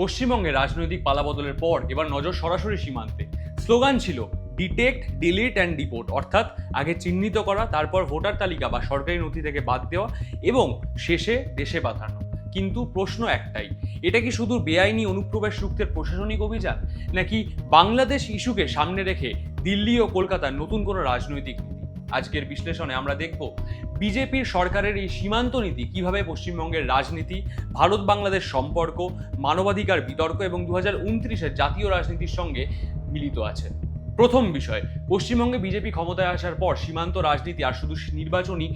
পশ্চিমবঙ্গে রাজনৈতিক পালাবদলের পর এবার নজর সরাসরি সীমান্তে। স্লোগান ছিল ডিটেক্ট, ডিলিট অ্যান্ড ডিপোর্ট, অর্থাৎ আগে চিহ্নিত করা, তারপর ভোটার তালিকা বা সরকারি নথি থেকে বাদ দেওয়া এবং শেষে দেশে পাঠানো। কিন্তু প্রশ্ন একটাই, এটা কি শুধু বেআইনি অনুপ্রবেশ রুখতে প্রশাসনিক অভিযান, নাকি বাংলাদেশ ইস্যুকে সামনে রেখে দিল্লি ও কলকাতার নতুন কোনো রাজনৈতিক নীতি? আজকের বিশ্লেষণে আমরা দেখব বিজেপির সরকারের এই সীমান্ত নীতি কিভাবে পশ্চিমবঙ্গের রাজনীতি, ভারত বাংলাদেশ সম্পর্ক, মানবাধিকার বিতর্ক এবং 2029-এর জাতীয় রাজনীতির সঙ্গে মিলিত আছে। প্রথম বিষয়, পশ্চিমবঙ্গে বিজেপি ক্ষমতায় আসার পর সীমান্ত রাজনীতি আর শুধু নির্বাচনী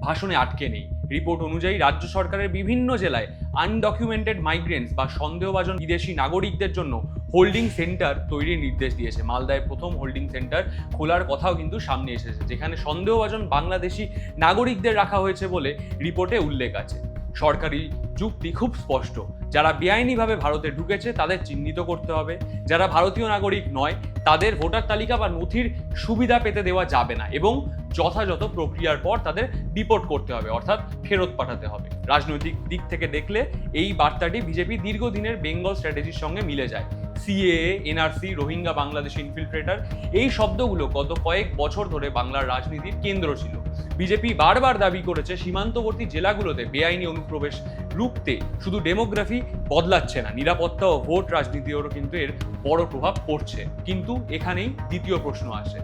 ভাষণে আটকে নেই। রিপোর্ট অনুযায়ী রাজ্য সরকারের বিভিন্ন জেলায় আনডকুমেন্টেড মাইগ্রেন্টস বা সন্দেহভাজন বিদেশি নাগরিকদের জন্য হোল্ডিং সেন্টার তৈরির নির্দেশ দিয়েছে। মালদায় প্রথম হোল্ডিং সেন্টার খোলার কথাও কিন্তু সামনে এসেছে, যেখানে সন্দেহভাজন বাংলাদেশি নাগরিকদের রাখা হয়েছে বলে রিপোর্টে উল্লেখ আছে। সরকারি যুক্তি খুব স্পষ্ট, যারা বেআইনিভাবে ভারতে ঢুকেছে তাদের চিহ্নিত করতে হবে, যারা ভারতীয় নাগরিক নয় তাদের ভোটার তালিকা বা নথির সুবিধা পেতে দেওয়া যাবে না এবং যথাযথ প্রক্রিয়ার পর তাদের ডিপোর্ট করতে হবে, অর্থাৎ ফেরত পাঠাতে হবে। রাজনৈতিক দিক থেকে দেখলে এই বার্তাটি বিজেপি দীর্ঘদিনের বেঙ্গল স্ট্র্যাটেজির সঙ্গে মিলে যায়। সিএএ, এনআরসি, রোহিঙ্গা বাংলাদেশি ইনফিলট্রেটার, এই শব্দগুলো গত কয়েক বছর ধরে বাংলার রাজনীতির কেন্দ্র ছিল। বিজেপি বারবার দাবি করেছে সীমান্তবর্তী জেলাগুলোতে বেআইনি অনুপ্রবেশ রুখতে শুধু ডেমোগ্রাফি বদলাচ্ছে না, নিরাপত্তা ও ভোট রাজনীতিরও কিন্তু এর বড় প্রভাব পড়ছে। কিন্তু এখানেই দ্বিতীয় প্রশ্ন আসে,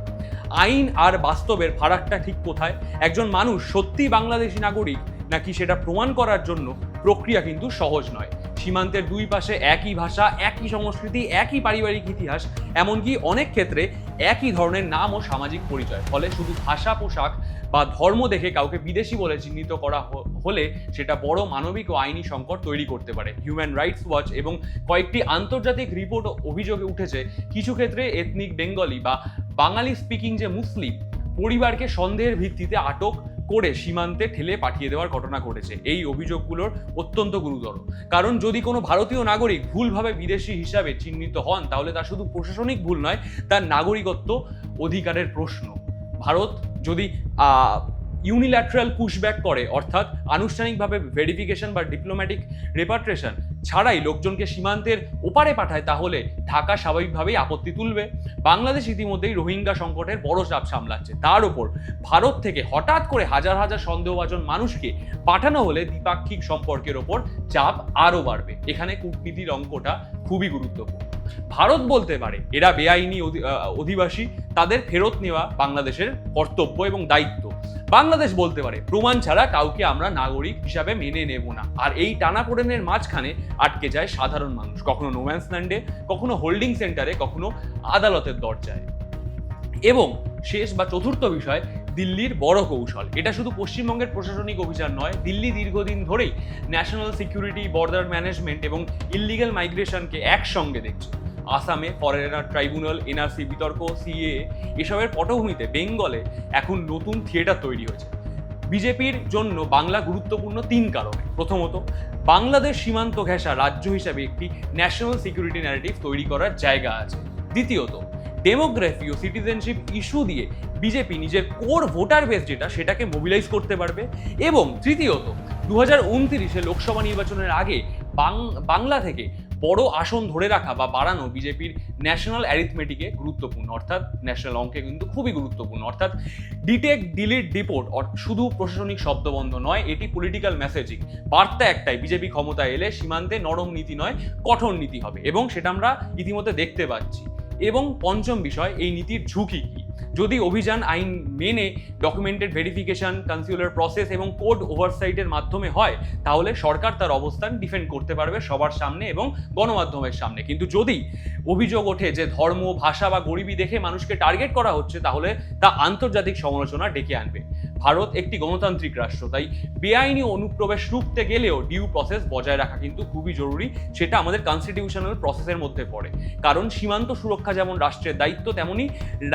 আইন আর বাস্তবের ফারাকটা ঠিক কোথায়? একজন মানুষ সত্যি বাংলাদেশি নাগরিক নাকি সেটা প্রমাণ করার জন্য প্রক্রিয়া কিন্তু সহজ নয়। সীমান্তের দুই পাশে একই ভাষা, একই সংস্কৃতি, একই পারিবারিক ইতিহাস, এমনকি অনেক ক্ষেত্রে একই ধরনের নাম ও সামাজিক পরিচয়। ফলে শুধু ভাষা, পোশাক বা ধর্ম দেখে কাউকে বিদেশি বলে চিহ্নিত করা হলে সেটা বড় মানবিক ও আইনি সংকট তৈরি করতে পারে। হিউম্যান রাইটস ওয়াচ এবং কয়েকটি আন্তর্জাতিক রিপোর্ট অভিযোগে উঠেছে কিছু ক্ষেত্রে এথনিক বেঙ্গলি বা বাঙালি স্পিকিং যে মুসলিম পরিবারকে সন্দেহের ভিত্তিতে আটক করে সীমান্তে ঠেলে পাঠিয়ে দেওয়ার ঘটনা ঘটেছে। এই অভিযোগগুলোর অত্যন্ত গুরুতর, কারণ যদি কোনো ভারতীয় নাগরিক ভুলভাবে বিদেশি হিসাবে চিহ্নিত হন তাহলে তা শুধু প্রশাসনিক ভুল নয়, তার নাগরিকত্ব অধিকারের প্রশ্ন। ভারত যদি ইউনিল্যাটারাল পুশব্যাক করে, অর্থাৎ আনুষ্ঠানিকভাবে ভেরিফিকেশন বা ডিপ্লোম্যাটিক রেপাট্রেশন ছাড়াই লোকজনকে সীমান্তের ওপারে পাঠায়, তাহলে ঢাকা স্বাভাবিকভাবেই আপত্তি তুলবে। বাংলাদেশ ইতিমধ্যেই রোহিঙ্গা সংকটের বড় চাপ সামলাচ্ছে, তার ওপর ভারত থেকে হঠাৎ করে হাজার হাজার সন্দেহভাজন মানুষকে পাঠানো হলে দ্বিপাক্ষিক সম্পর্কের ওপর চাপ আরও বাড়বে। এখানে কূটনীতির অঙ্কটা খুবই গুরুত্বপূর্ণ। ভারত বলতে পারে এরা বেআইনি অধিবাসী, তাদের ফেরত নেওয়া বাংলাদেশের কর্তব্য এবং দায়িত্ব। বাংলাদেশ বলতে পারে প্রমাণ ছাড়া কাউকে আমরা নাগরিক হিসাবে মেনে নেব না। আর এই টানাপোড়েনের মাঝখানে আটকে যায় সাধারণ মানুষ, কখনো নোম্যান্স ল্যান্ডে, কখনো হোল্ডিং সেন্টারে, কখনো আদালতের দরজায়। এবং শেষ বা চতুর্থ বিষয়, দিল্লির বড় কৌশল। এটা শুধু পশ্চিমবঙ্গের প্রশাসনিক অভিযান নয়, দিল্লি দীর্ঘদিন ধরেই ন্যাশনাল সিকিউরিটি, বর্ডার ম্যানেজমেন্ট এবং ইললিগাল মাইগ্রেশনকে একসঙ্গে দেখছে। আসামে ফরেনার ট্রাইব্যুনাল, এনআরসি বিতর্ক, সিএএ, এসবের পটভূমিতে বেঙ্গলে এখন নতুন থিয়েটার তৈরি হয়েছে। বিজেপির জন্য বাংলা গুরুত্বপূর্ণ তিন কারণে। প্রথমত, বাংলাদেশ সীমান্ত ঘেঁষা রাজ্য হিসাবে একটি ন্যাশনাল সিকিউরিটি ন্যারেটিভ তৈরি করার জায়গা আছে। দ্বিতীয়ত, ডেমোগ্রাফি ও সিটিজেনশিপ ইস্যু দিয়ে বিজেপি নিজের কোর ভোটার বেস যেটা সেটাকে মোবিলাইজ করতে পারবে। এবং তৃতীয়ত, 2029-এ লোকসভা নির্বাচনের আগে বাংলা থেকে বড় আসন ধরে রাখা বা বাড়ানো বিজেপির ন্যাশনাল অ্যারিথমেটিকে গুরুত্বপূর্ণ, অর্থাৎ ন্যাশনাল অঙ্কে কিন্তু খুবই গুরুত্বপূর্ণ। অর্থাৎ ডিটেক্ট, ডিলিট, ডিপোর্ট শুধু প্রশাসনিক শব্দবন্ধ নয়, এটি পলিটিক্যাল মেসেজিং। বার্তা একটাই, বিজেপি ক্ষমতায় এলে সীমান্তে নরম নীতি নয় কঠোর নীতি হবে, এবং সেটা আমরা ইতিমধ্যে দেখতে পাচ্ছি। এবং পঞ্চম বিষয়, এই নীতির ঝুঁকি কি? যদি অভিযান আইন মেনে ডকুমেন্টেড ভেরিফিকেশন, কনসিউলার প্রসেস এবং কোর্ট ওভারসাইটের মাধ্যমে হয়, তাহলে সরকার তার অবস্থান ডিফেন্ড করতে পারবে সবার সামনে এবং গণমাধ্যমের সামনে। কিন্তু যদি অভিযোগ ওঠে যে ধর্ম, ভাষা বা গরিবি দেখে মানুষকে টার্গেট করা হচ্ছে, তাহলে তা আন্তর্জাতিক সমালোচনা ডেকে আনবে। ভারত একটি গণতান্ত্রিক রাষ্ট্র, তাই বেআইনি অনুপ্রবেশ রুখতে গেলেও ডিউ প্রসেস বজায় রাখা কিন্তু খুবই জরুরি। সেটা আমাদের কনস্টিটিউশনাল প্রসেসের মধ্যে পড়ে, কারণ সীমান্ত সুরক্ষা যেমন রাষ্ট্রের দায়িত্ব, তেমনি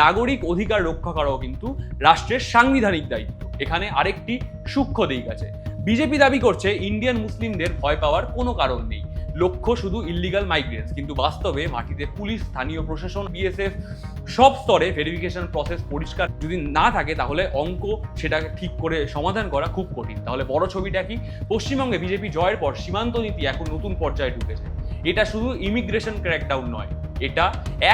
নাগরিক অধিকার রক্ষা করাও কিন্তু রাষ্ট্রের সাংবিধানিক দায়িত্ব। এখানে আরেকটি সূক্ষ্ম দিক আছে। বিজেপি দাবি করছে ইন্ডিয়ান মুসলিমদের ভয় পাওয়ার কোনো কারণ নেই, লক্ষ্য শুধু ইললিগাল মাইগ্রেন্টস। কিন্তু বাস্তবে মাটিতে পুলিশ, স্থানীয় প্রশাসন, বিএসএফ সব স্তরে ভেরিফিকেশন প্রসেস পরিষ্কার যদি না থাকে, তাহলে অঙ্ক সেটাকে ঠিক করে সমাধান করা খুব কঠিন। তাহলে বড় ছবিটা কি? পশ্চিমবঙ্গে বিজেপি জয়ের পর সীমান্ত নীতি এখন নতুন পর্যায়ে ঢুকেছে। এটা শুধু ইমিগ্রেশন ক্র্যাকডাউন নয়, এটা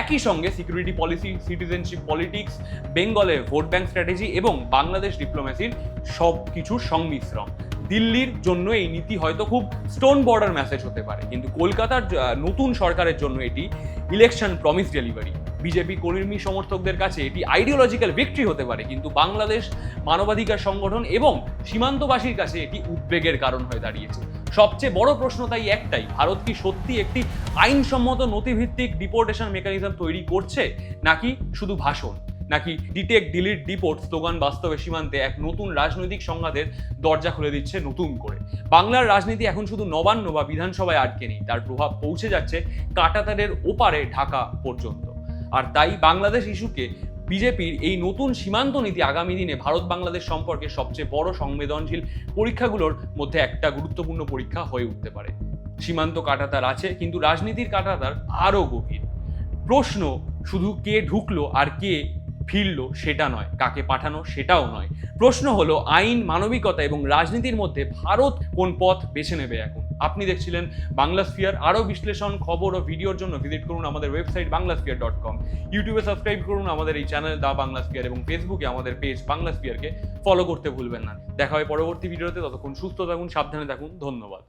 একই সঙ্গে সিকিউরিটি পলিসি, সিটিজেনশিপ পলিটিক্স, বেঙ্গলের ভোট ব্যাংক স্ট্র্যাটেজি এবং বাংলাদেশ ডিপ্লোম্যাসির সব কিছুর সংমিশ্রণ। দিল্লির জন্য এই নীতি হয়তো খুব স্টোন বর্ডার মেসেজ হতে পারে, কিন্তু কলকাতার নতুন সরকারের জন্য এটি ইলেকশন প্রমিস ডেলিভারি। বিজেপি কর্মী সমর্থকদের কাছে এটি আইডিওলজিক্যাল ভিক্টরি হতে পারে, কিন্তু বাংলাদেশ মানবাধিকার সংগঠন এবং সীমান্তবাসীর কাছে এটি উদ্বেগের কারণ হয়ে দাঁড়িয়েছে। সবচেয়ে বড় প্রশ্ন তাই একটাই, ভারত কি সত্যি একটি আইনসম্মত নথিভিত্তিক ডিপোর্টেশন মেকানিজম তৈরি করছে, নাকি শুধু ভাষণ? নাকি ডিটেক্ট ডিলিট ডিপোর্ট স্লোগান বাস্তবে সীমান্তে এক নতুন রাজনৈতিক সংঘাতের দরজা খুলে দিচ্ছে নতুন করে? বাংলার রাজনীতি এখন শুধু নবান্ন বা বিধানসভায় আটকে নেই, তার প্রভাব পৌঁছে যাচ্ছে কাঁটাতারের ওপারে ঢাকা পর্যন্ত। আর তাই বাংলাদেশ ইস্যুকে বিজেপির এই নতুন সীমান্ত নীতি আগামী দিনে ভারত বাংলাদেশ সম্পর্কে সবচেয়ে বড় সংবেদনশীল পরীক্ষাগুলোর মধ্যে একটা গুরুত্বপূর্ণ পরীক্ষা হয়ে উঠতে পারে। সীমান্ত কাঁটাতার আছে, কিন্তু রাজনীতির কাঁটাতার আরও গভীর। প্রশ্ন শুধু কে ঢুকলো আর কে ফিরলো সেটা নয়, কাকে পাঠানো সেটাও নয়। প্রশ্ন হলো আইন, মানবিকতা এবং রাজনীতির মধ্যে ভারত কোন পথ বেছে নেবে এখন। আপনি দেখছিলেন বাংলা স্ফিয়ার। আরও বিশ্লেষণ, খবর ও ভিডিওর জন্য ভিজিট করুন আমাদের ওয়েবসাইট বাংলাস্ফিয়ার.com। ইউটিউবে সাবস্ক্রাইব করুন আমাদের এই চ্যানেল দা বাংলা স্ফিয়ার এবং ফেসবুকে আমাদের পেজ বাংলা স্ফিয়ারকে ফলো করতে ভুলবেন না। দেখা হয় পরবর্তী ভিডিওতে, ততক্ষণ সুস্থ থাকুন, সাবধানে থাকুন, ধন্যবাদ।